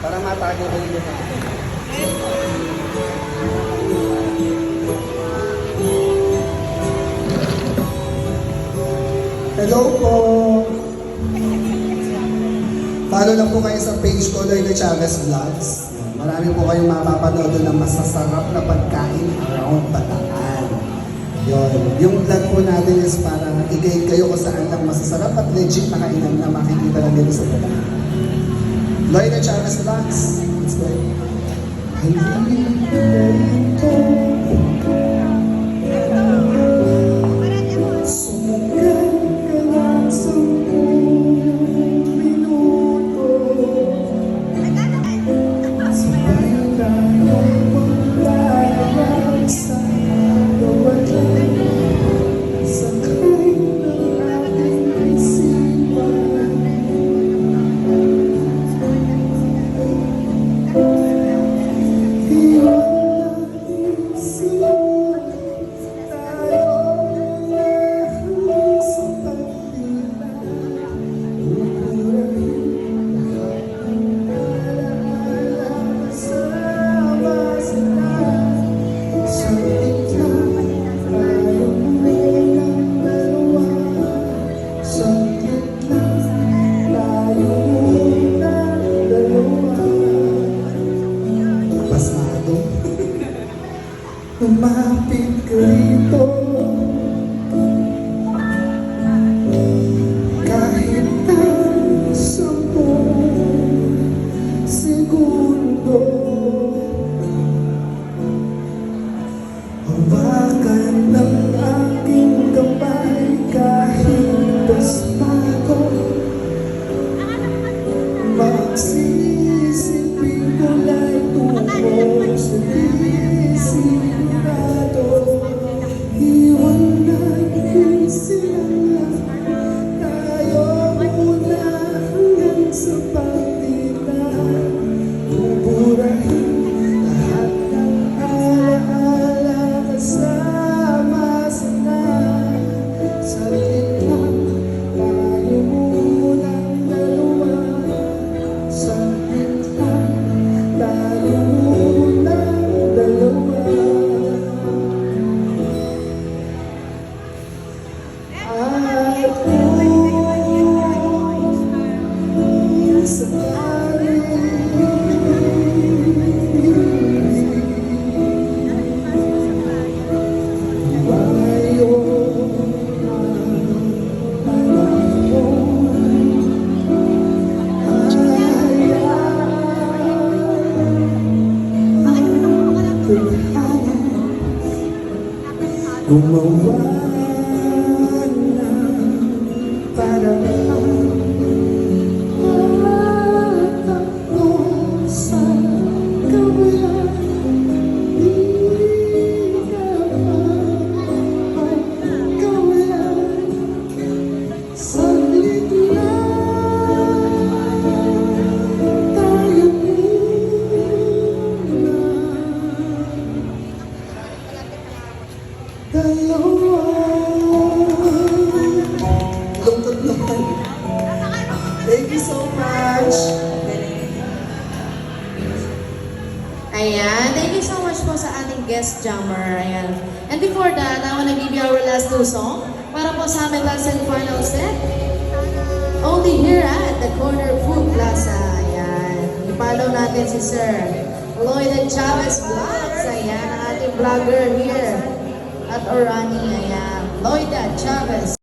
Para matago ko yung lupa. Hello po! Follow lang po kayo sa page ko, Lloyd Chavez Vlogs. Marami po kayong mapapanood ng masasarap na pagkain around Bataan. Yung vlog po natin is para i-guide kayo kung saan lang masasarap at legit na kainan na makikita lang dito sa Bataan. Lloyd Chavez Vlogs. Let's go. Lumapit ka rito kahit na 10 segundo. Hawakan ng aking kamay kahit pasmado. Magsisipin ko la'y tungo sa gumawa na parang matakbo sa kawalan. Di ka pa magkawalan. Saglit lang tayo dalawa. Lungkot naman. Thank you so much. Ayan, thank you so much po sa ating guest jammer. Ayan. And before that, I wanna give you our last 2 song para po sa aming last and final set. Only here at the Corner Food Plaza. Ayan. I-follow natin si Sir Lloyd Chavez Vlogs. Ayan, ang ating vlogger here at Orani. Ayan. Lloyd Chavez.